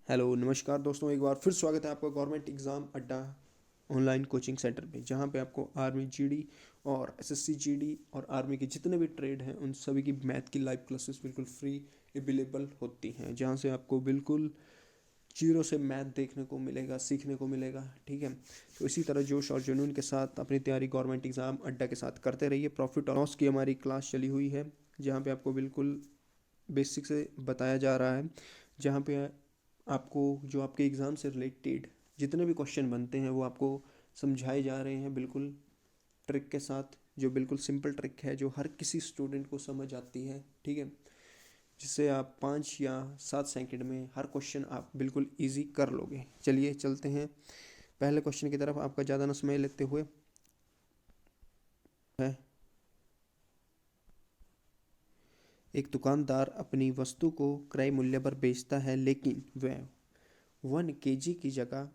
Hello नमस्कार दोस्तों, एक बार फिर स्वागत है आपका गवर्नमेंट एग्ज़ाम अड्डा ऑनलाइन कोचिंग सेंटर पे, जहाँ पे आपको आर्मी जीडी और एसएससी जीडी और आर्मी के जितने भी ट्रेड हैं उन सभी की मैथ की लाइव क्लासेस बिल्कुल फ्री अवेलेबल होती हैं, जहाँ से आपको बिल्कुल जीरो से मैथ देखने को मिलेगा, सीखने को मिलेगा। ठीक है, तो इसी तरह जोश और जुनून के साथ अपनी तैयारी गवर्नमेंट एग्ज़ाम अड्डा के साथ करते रहिए। प्रॉफिट और लॉस की हमारी क्लास चली हुई है, जहाँ पे आपको बिल्कुल बेसिक से बताया जा रहा है, जहाँ पे आपको जो आपके एग्ज़ाम से रिलेटेड जितने भी क्वेश्चन बनते हैं वो आपको समझाए जा रहे हैं बिल्कुल ट्रिक के साथ, जो बिल्कुल सिंपल ट्रिक है जो हर किसी स्टूडेंट को समझ आती है। ठीक है, जिससे आप 5 या 7 सेकंड में हर क्वेश्चन आप बिल्कुल इजी कर लोगे। चलिए चलते हैं पहले क्वेश्चन की तरफ, आपका ज़्यादा ना समय लेते हुए है। एक दुकानदार अपनी वस्तु को क्रय मूल्य पर बेचता है, लेकिन वह 1 kg की जगह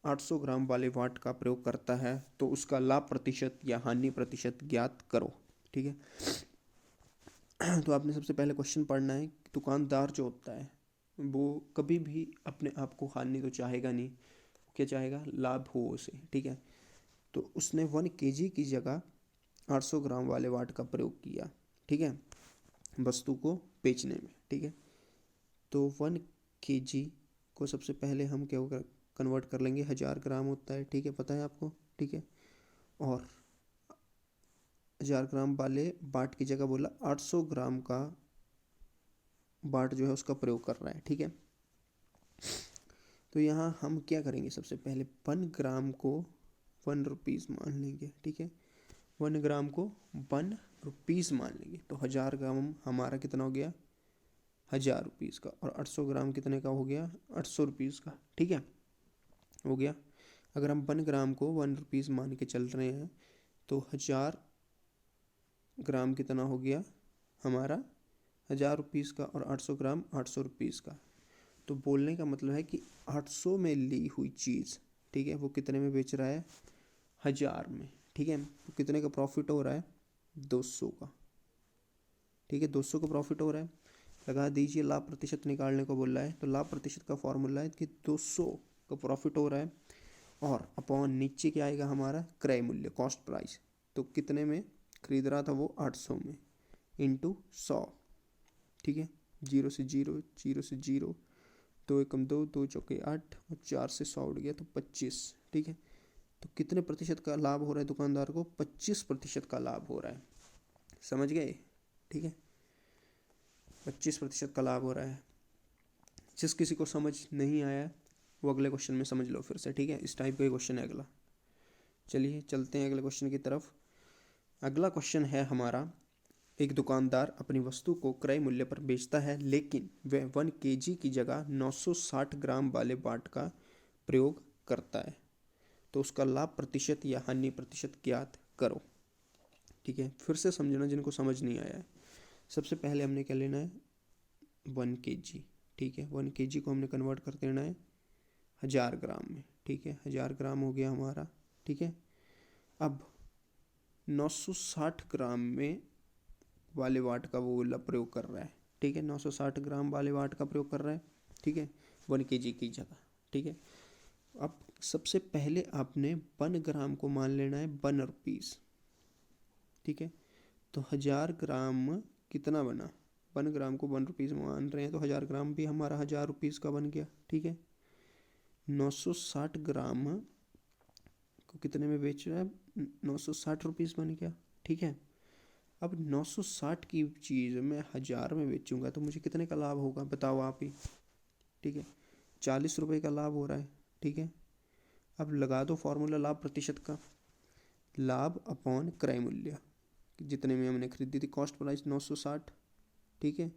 800 ग्राम वाले वाट का प्रयोग करता है, तो उसका लाभ प्रतिशत या हानि प्रतिशत ज्ञात करो। ठीक है, तो आपने सबसे पहले क्वेश्चन पढ़ना है कि दुकानदार जो होता है वो कभी भी अपने आप को हानि तो चाहेगा नहीं, क्या चाहेगा, लाभ हो उसे। ठीक है, तो उसने 1 kg की जगह 800 ग्राम वाले वाट का प्रयोग किया। ठीक है, वस्तु को बेचने में। ठीक है, तो 1 kg को सबसे पहले हम क्या होगा, कन्वर्ट कर लेंगे, 1000 ग्राम होता है। ठीक है, पता है आपको। ठीक है, और 1000 ग्राम वाले बाट की जगह बोला 800 ग्राम का बाट जो है उसका प्रयोग कर रहा है। ठीक है, तो यहाँ हम क्या करेंगे, सबसे पहले 1 ग्राम को 1 रुपीज़ मान लेंगे। ठीक है, 1 ग्राम को 1 रुपीज़ मान लेंगे, तो 1000 ग्राम हमारा कितना हो गया, 1000 रुपीज़ का, और 800 ग्राम कितने का हो गया, 800 रुपीज़ का। ठीक है, हो गया। अगर हम 1 ग्राम को 1 रुपीज़ मान के चल रहे हैं, तो 1000 ग्राम कितना हो गया हमारा, 1000 रुपीज़ का, और 800 ग्राम 800 रुपीज़ का। तो बोलने का मतलब है कि 800 में ली हुई चीज़, ठीक है, वो कितने में बेच रहा है, 1000 में। ठीक है, तो कितने का प्रॉफिट हो रहा है, 200 का। ठीक है, 200 का प्रॉफिट हो रहा है। लगा दीजिए, लाभ प्रतिशत निकालने को बोल रहा है, तो लाभ प्रतिशत का फॉर्मूला है कि 200 का प्रॉफिट हो रहा है, और अपॉन नीचे क्या आएगा हमारा, क्रय मूल्य, कॉस्ट प्राइस। तो कितने में खरीद रहा था वो, 800 में, इंटू 100। ठीक है, जीरो से जीरो, जीरो से जीरो, 2 एकम 2, 2 चौके 8, और 4 से 100 उड़ गया तो 25। ठीक है, तो कितने प्रतिशत का लाभ हो रहा है दुकानदार को, 25% का लाभ हो रहा है। समझ गए। ठीक है, 25% का लाभ हो रहा है। जिस किसी को समझ नहीं आया वो अगले क्वेश्चन में समझ लो फिर से। ठीक है, इस टाइप का क्वेश्चन है अगला। चलिए चलते हैं अगले क्वेश्चन की तरफ। अगला क्वेश्चन है हमारा, एक दुकानदार अपनी वस्तु को क्रय मूल्य पर बेचता है, लेकिन वह 1 kg की जगह 960 ग्राम वाले बाट का प्रयोग करता है, तो उसका लाभ प्रतिशत या हानि प्रतिशत ज्ञात करो। ठीक है, फिर से समझना जिनको समझ नहीं आया है। सबसे पहले हमने क्या लेना है, 1 kg। ठीक है, 1 kg को हमने कन्वर्ट कर देना है 1000 ग्राम में। ठीक है, 1000 ग्राम हो गया हमारा। ठीक है, अब 960 ग्राम में वाले वाट का वो प्रयोग कर रहा है। ठीक है, 960 ग्राम वाले वाट का प्रयोग कर रहा है। ठीक है, 1 kg की जगह। ठीक है, अब सबसे पहले आपने 1 ग्राम को मान लेना है 1 रुपीज़। ठीक है, तो 1000 ग्राम कितना बना, 1 ग्राम को 1 रुपीज़ मान रहे हैं, तो 1000 ग्राम भी हमारा 1000 रुपीज़ का बन गया। ठीक है, 960 ग्राम को कितने में बेच रहा है, 960 रुपीज़ बन गया। ठीक है, अब 960 की चीज़ मैं 1000 में बेचूंगा तो मुझे कितने का लाभ होगा, बताओ आप ही। ठीक है, 40 रुपये का लाभ हो रहा है। ठीक है, अब लगा दो फॉर्मूला लाभ प्रतिशत का, लाभ अपॉन क्रय मूल्य, जितने में हमने खरीदी थी, कॉस्ट प्राइस 960। ठीक है,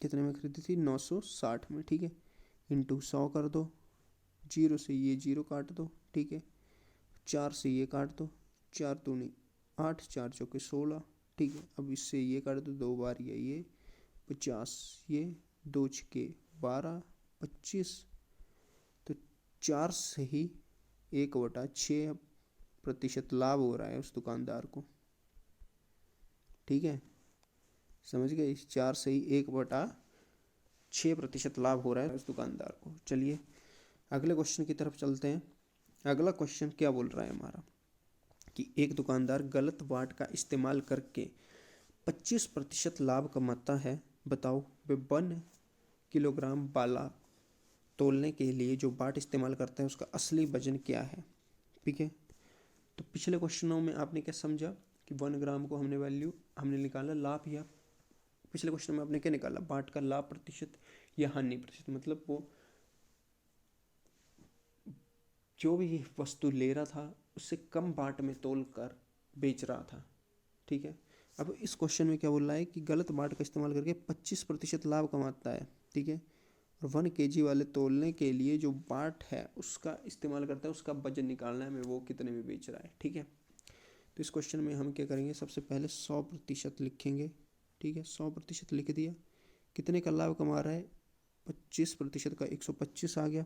कितने में खरीदी थी, 960 में। ठीक है, इंटू 100 कर दो, जीरो से ये जीरो काट दो। ठीक है, 4 से ये काट दो, 4 दूनी 8, 4 चौके 16। ठीक है, अब इससे ये काट दो, 2 बार ये 50, ये 2 छके 12, 25। तो 4 से ही 1/6% लाभ हो रहा है उस दुकानदार को। ठीक है, समझ गए, 4 से ही 1/6% लाभ हो रहा है उस दुकानदार को। चलिए अगले क्वेश्चन की तरफ चलते हैं। अगला क्वेश्चन क्या बोल रहा है हमारा कि एक दुकानदार गलत बाट का इस्तेमाल करके 25% लाभ कमाता है, बताओ वे 1 किलोग्राम बाला तोलने के लिए जो बाट इस्तेमाल करता है उसका असली वजन क्या है। ठीक है, तो पिछले क्वेश्चनों में आपने क्या समझा कि 1 ग्राम को हमने निकाला लाभ, या पिछले क्वेश्चन में आपने क्या निकाला, बाट का लाभ प्रतिशत या हानि प्रतिशत, मतलब वो जो भी वस्तु ले रहा था उससे कम बाट में तोल कर बेच रहा था। ठीक है, अब इस क्वेश्चन में क्या बोल रहा है कि गलत बाट का इस्तेमाल करके 25% लाभ कमाता है। ठीक है, और 1 kg वाले तोलने के लिए जो बाट है उसका इस्तेमाल करता है, उसका वजन निकालना है हमें, वो कितने में बेच रहा है। ठीक है, तो इस क्वेश्चन में हम क्या करेंगे, सबसे पहले 100% लिखेंगे। ठीक है, 100% लिख दिया। कितने का लाभ कमा रहा है, 25% का 125 आ गया।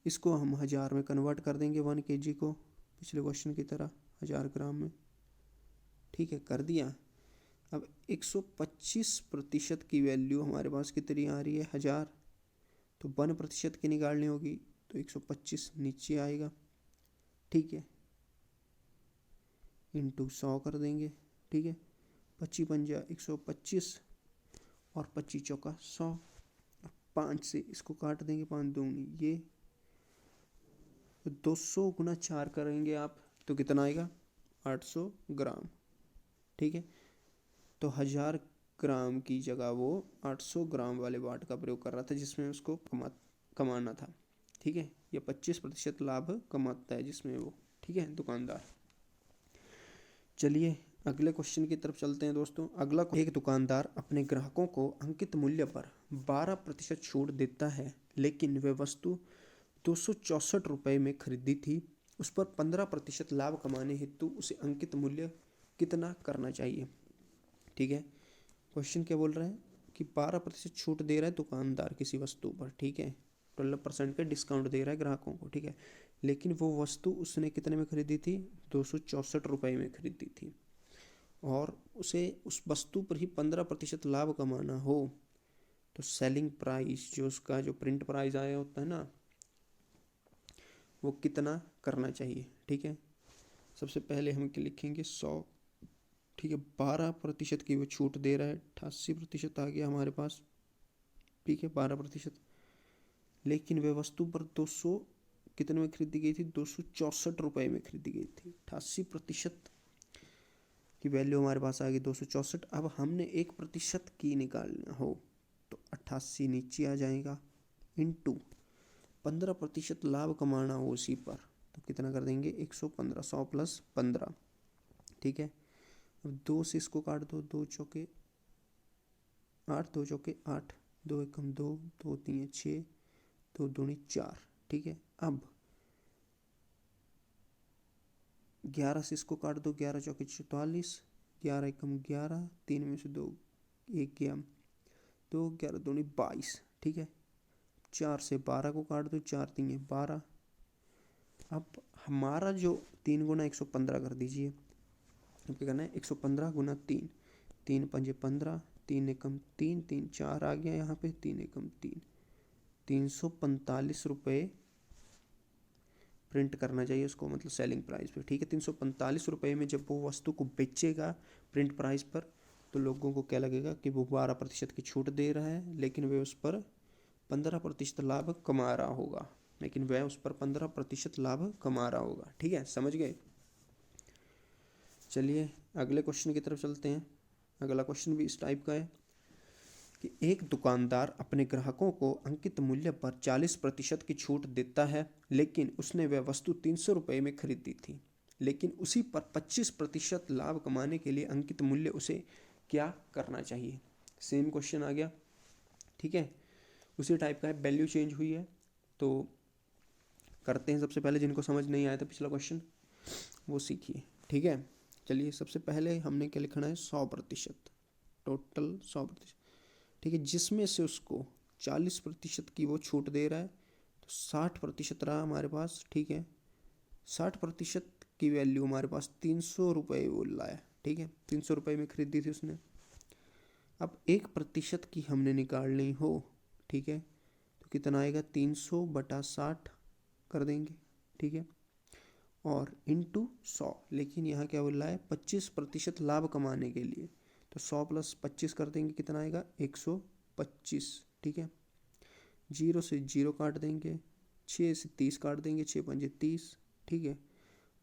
इसको हम 1000 में कन्वर्ट कर देंगे 1 kg को, पिछले क्वेश्चन की तरह 1000 ग्राम में। ठीक है, कर दिया। अब 125% की वैल्यू हमारे पास कितनी आ रही है, 1000, तो 1% की निकालनी होगी, तो 125 नीचे आएगा। ठीक है, इंटू 100 कर देंगे। ठीक है, 25 पंजा 125 और 25 चौका 100, 5 से इसको काट देंगे, 5 दूनी ये, 200 गुना 4 करेंगे आप तो कितना आएगा, 800 ग्राम। ठीक है, तो 1000 ग्राम की जगह वो 800 ग्राम वाले बाट का प्रयोग कर रहा था जिसमें उसको कमाना था। ठीक है, ये 25% लाभ कमाता है जिसमें वो। ठीक है, दुकानदार। चलिए अगले क्वेश्चन की तरफ चलते हैं दोस्तों। अगला, एक दुकानदार अपने ग्राहकों को अंकित मूल्य पर 12% छूट देता है, लेकिन वह वस्तु 264 रुपये में खरीदी थी। उस पर 15% लाभ कमाने हेतु उसे अंकित मूल्य कितना करना चाहिए। ठीक है, क्वेश्चन क्या बोल रहा है कि 12% छूट दे रहा है दुकानदार किसी वस्तु पर। ठीक है, 12% का डिस्काउंट दे रहा है ग्राहकों को। ठीक है, लेकिन वो वस्तु उसने कितने में खरीदी थी, 264 रुपये में खरीदी थी, और उसे उस वस्तु पर ही 15% लाभ कमाना हो, तो सेलिंग प्राइस, जो उसका जो प्रिंट प्राइस आया होता है ना, वो कितना करना चाहिए। ठीक है, सबसे पहले हम क्या लिखेंगे, 100। ठीक है, 12% की वो छूट दे रहा है, 88% आ गया हमारे पास। ठीक है, 12%, लेकिन वह वस्तु पर 200 कितने में खरीदी गई थी, 264 रुपये में खरीदी गई थी। 88% की वैल्यू हमारे पास आ गई 264। अब हमने 1% की निकालना हो तो 88 नीचे आ जाएगा, इंटू 15% लाभ कमाना हो उसी पर, तो कितना कर देंगे, 115, 100 प्लस 15। ठीक है, अब 2 से इसको काट दो, 2 चौके 8, 2 चौके 8, 2 एकम 2, 2 तीन 6, 2 दूनी 4। ठीक है, अब 11 से इसको काट दो, 11 चौके 44, 11 एकम 11, 3 में से 2 1 गया, 2 11 दूनी 22। ठीक है, 4 से 12 को काट दो, 4 तीन 12। अब हमारा जो 3 गुना 115 कर दीजिए। अब क्या करना है, 115 गुना 3, 3 पंजे 15, 3 एकम 3, 3 4 आ गया यहाँ पे, 3 एकम 3, 345 रुपये प्रिंट करना चाहिए उसको, मतलब सेलिंग प्राइस पे। ठीक है, 345 रुपये में जब वो वस्तु को बेचेगा प्रिंट प्राइस पर, तो लोगों को क्या लगेगा कि वो 12% की छूट दे रहा है, लेकिन वे उस पर 15% लाभ कमा रहा होगा, लेकिन वह उस पर 15% लाभ कमा रहा होगा। ठीक है, समझ गए। चलिए अगले क्वेश्चन की तरफ चलते हैं। अगला क्वेश्चन भी इस टाइप का है कि एक दुकानदार अपने ग्राहकों को अंकित मूल्य पर 40% की छूट देता है, लेकिन उसने वह वस्तु 300 रुपये में खरीदी थी, लेकिन उसी पर 25% लाभ कमाने के लिए अंकित मूल्य उसे क्या करना चाहिए। सेम क्वेश्चन आ गया। ठीक है, उसी टाइप का है, वैल्यू चेंज हुई है, तो करते हैं। सबसे पहले जिनको समझ नहीं आया था पिछला क्वेश्चन वो सीखिए। ठीक है, चलिए सबसे पहले हमने क्या लिखना है, 100%, टोटल 100%। ठीक है, जिसमें से उसको 40% की वो छूट दे रहा है, तो 60% रहा हमारे पास। ठीक है, 60% की वैल्यू हमारे पास 300 रुपये बोल रहा है। ठीक है, 300 रुपये में खरीदी थी उसने, अब 1% की हमने निकालनी हो, ठीक है, तो कितना आएगा 300/60 कर देंगे, ठीक है, और इंटू 100। लेकिन यहाँ क्या बोल रहा है 25% लाभ कमाने के लिए, तो 100 + 25 कर देंगे, कितना आएगा 125, ठीक है। 0 से 0 काट देंगे, 6 से 30 काट देंगे, 6 पंजे 30, ठीक है।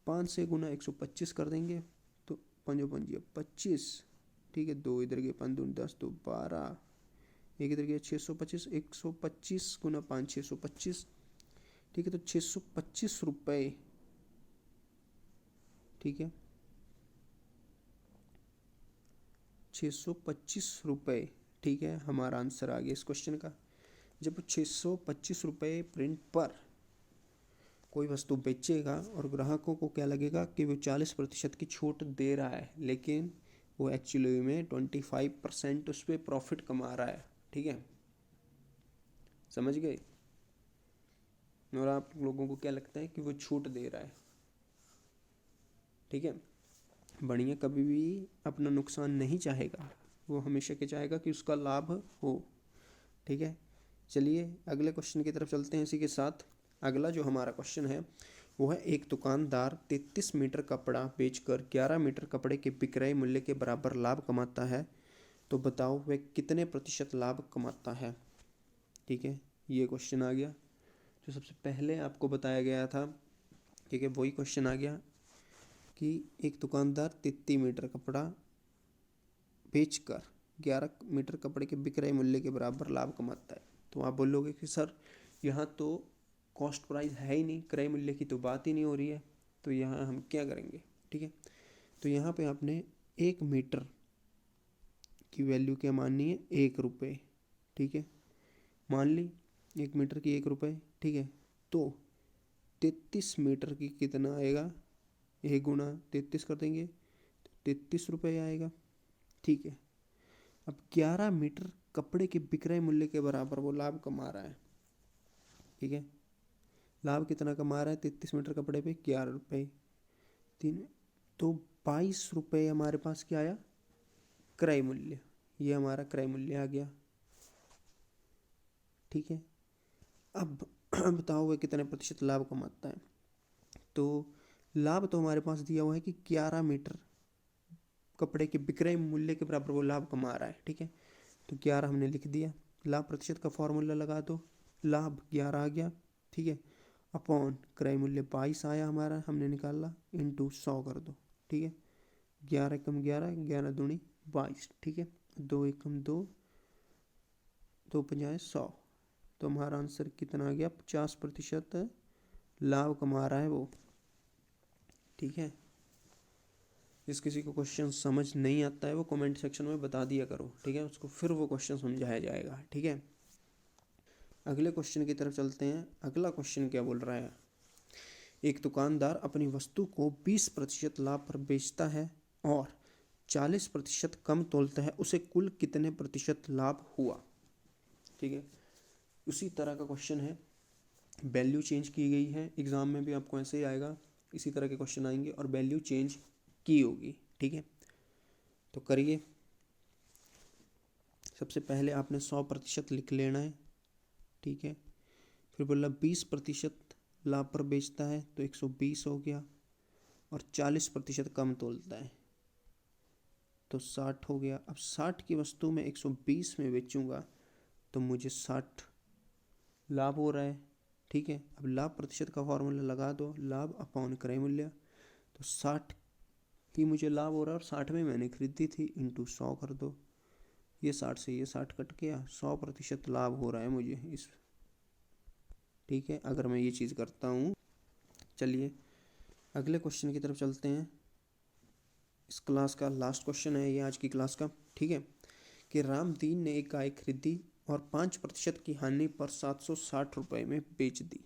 5 से गुना 125 कर देंगे, तो 5 पंजे 25, ठीक है। 2 इधर के 5 दूनी 10, 2 12, एक इधर गया 625, 125 गुना 5 625, ठीक है। तो 625 रुपये, ठीक है, 625 रुपये, ठीक है, हमारा आंसर आ गया इस क्वेश्चन का। जब 625 रुपये प्रिंट पर कोई वस्तु बेचेगा और ग्राहकों को क्या लगेगा कि वो 40% की छूट दे रहा है, लेकिन वो एक्चुअली में 25% उस पर प्रॉफिट कमा रहा है, ठीक है, समझ गए। और आप लोगों को क्या लगता है कि वो छूट दे रहा है, ठीक है। बढ़िया, कभी भी अपना नुकसान नहीं चाहेगा, वो हमेशा क्या चाहेगा कि उसका लाभ हो, ठीक है। चलिए अगले क्वेश्चन की तरफ चलते हैं। इसी के साथ अगला जो हमारा क्वेश्चन है वो है, एक दुकानदार 33 मीटर कपड़ा बेचकर 11 मीटर कपड़े के विक्रय मूल्य के बराबर लाभ कमाता है, तो बताओ वह कितने प्रतिशत लाभ कमाता है, ठीक है। ये क्वेश्चन आ गया जो सबसे पहले आपको बताया गया था, ठीक है, वही क्वेश्चन आ गया कि एक दुकानदार 33 मीटर कपड़ा बेचकर 11 मीटर कपड़े के विक्रय मूल्य के बराबर लाभ कमाता है। तो आप बोलोगे कि सर यहाँ तो कॉस्ट प्राइस है ही नहीं, क्रय मूल्य की तो बात ही नहीं हो रही है, तो यहाँ हम क्या करेंगे, ठीक है। तो यहाँ पे आपने 1 मीटर की वैल्यू क्या माननी है, 1 रुपये, ठीक है, मान ली 1 मीटर की 1 रुपये, ठीक है। तो 33 मीटर की कितना आएगा, 1 गुना 33 कर देंगे, तो 33 रुपये आएगा, ठीक है। अब 11 मीटर कपड़े के विक्रय मूल्य के बराबर वो लाभ कमा रहा है, ठीक है। लाभ कितना कमा रहा है 33 मीटर कपड़े पे, 11 रुपये, 3, तो 22 रुपये हमारे पास क्या आया, क्रय मूल्य। ये हमारा क्रय मूल्य आ गया, ठीक है। अब बताओ वह कितने प्रतिशत लाभ कमाता है। तो लाभ तो हमारे पास दिया हुआ है कि 11 मीटर कपड़े के विक्रय मूल्य के बराबर वो लाभ कमा रहा है, ठीक है। तो 11 हमने लिख दिया, लाभ प्रतिशत का फॉर्मूला लगा दो, लाभ 11 आ गया, ठीक है, अपॉन क्रय मूल्य 22 आया हमारा, हमने निकाला, इंटू 100 कर दो, ठीक है। 11 एकम 11, 11 दूनी 22, ठीक है। 2 एकम 2, 2 पंजाए 100, तो हमारा आंसर कितना आ गया, 50% लाभ कमा रहा है वो, ठीक है। जिस किसी को क्वेश्चन समझ नहीं आता है वो कमेंट सेक्शन में बता दिया करो, ठीक है, उसको फिर वो क्वेश्चन समझाया जाएगा, ठीक है। अगले क्वेश्चन की तरफ चलते हैं। अगला क्वेश्चन क्या बोल रहा है, एक दुकानदार अपनी वस्तु को 20% लाभ पर बेचता है और 40% कम तोलता है, उसे कुल कितने प्रतिशत लाभ हुआ, ठीक है। उसी तरह का क्वेश्चन है, वैल्यू चेंज की गई है, एग्जाम में भी आपको ऐसे ही आएगा, इसी तरह के क्वेश्चन आएंगे और वैल्यू चेंज की होगी, ठीक है। तो करिए, सबसे पहले आपने 100% लिख लेना है, ठीक है। फिर बोला 20% लाभ पर बेचता है, तो 120 हो गया, और 40% कम तोलता है, तो 60 हो गया। अब 60 की वस्तु में 120 में बेचूंगा, तो मुझे 60 लाभ हो रहा है, ठीक है। अब लाभ प्रतिशत का फॉर्मूला लगा दो, लाभ अपॉन क्रय मूल्य, तो 60 ही मुझे लाभ हो रहा है और 60 में मैंने खरीदी थी, इंटू 100 कर दो, ये 60 से ये 60 कट गया, 100% लाभ हो रहा है मुझे इस, ठीक है, अगर मैं ये चीज़ करता हूँ। चलिए अगले क्वेश्चन की तरफ चलते हैं। इस क्लास का लास्ट क्वेश्चन है ये आज की क्लास का, ठीक है, कि रामदीन ने एक गाय खरीदी और 5% की हानि पर 760 रुपये में बेच दी।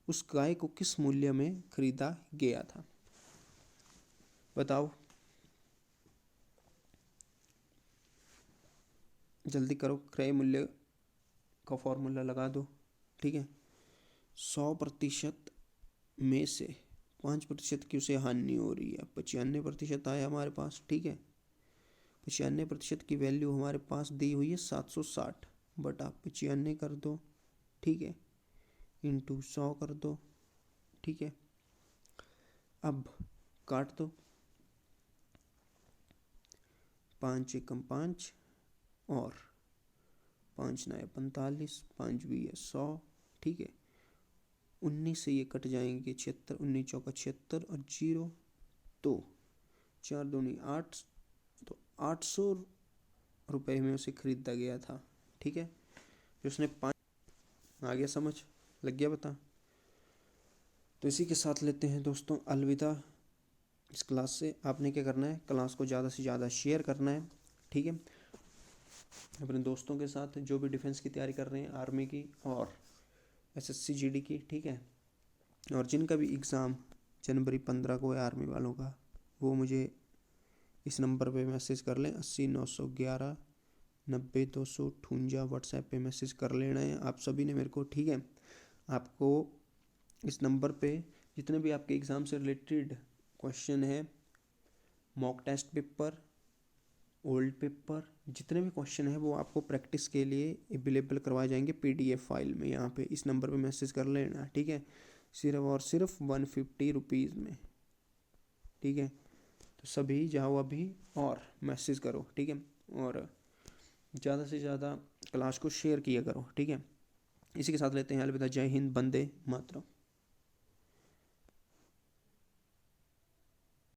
उस गाय को किस मूल्य में खरीदा गया था, बताओ, जल्दी करो, क्रय मूल्य का फॉर्मूला लगा दो, ठीक है। 100% में से 5% की उसे हानि हो रही है, 95% आया हमारे पास, ठीक है। 95% की वैल्यू हमारे पास दी हुई है 760 बटा 95 कर दो, ठीक है, इंटू 100 कर दो, ठीक है। अब काट दो, 5 एकम 5 और 5 9 45, 5 भी है 100, ठीक है। 19 से ये कट जाएंगे 76, 19 चौका 76 और 0 तो 4 दूनी 8, तो 800 रुपये में उसे खरीदा गया था, ठीक है। फिर उसने 5, आ गया समझ, लग गया पता। तो इसी के साथ लेते हैं दोस्तों अलविदा इस क्लास से। आपने क्या करना है, क्लास को ज़्यादा से ज़्यादा शेयर करना है, ठीक है, अपने दोस्तों के साथ जो भी डिफेंस की तैयारी कर रहे हैं, आर्मी की और SSC GD की, ठीक है। और जिनका भी एग्ज़ाम जनवरी 15 को है आर्मी वालों का, वो मुझे इस नंबर पे मैसेज कर लें, 80 911 90 258 व्हाट्सएप पे मैसेज कर लेना है आप सभी ने मेरे को, ठीक है। आपको इस नंबर पे जितने भी आपके एग्ज़ाम से रिलेटेड क्वेश्चन है, mock test paper, old paper, जितने भी क्वेश्चन है वो आपको प्रैक्टिस के लिए अवेलेबल करवाए जाएंगे PDF फाइल में। यहाँ पे इस नंबर पे मैसेज कर लेना, ठीक है, सिर्फ और सिर्फ 150 रुपीज़ में, ठीक है। तो सभी जाओ अभी और मैसेज करो, ठीक है, और ज़्यादा से ज़्यादा क्लास को शेयर किया करो, ठीक है। इसी के साथ लेते हैं अलविदा, जय हिंद, वंदे मातरम।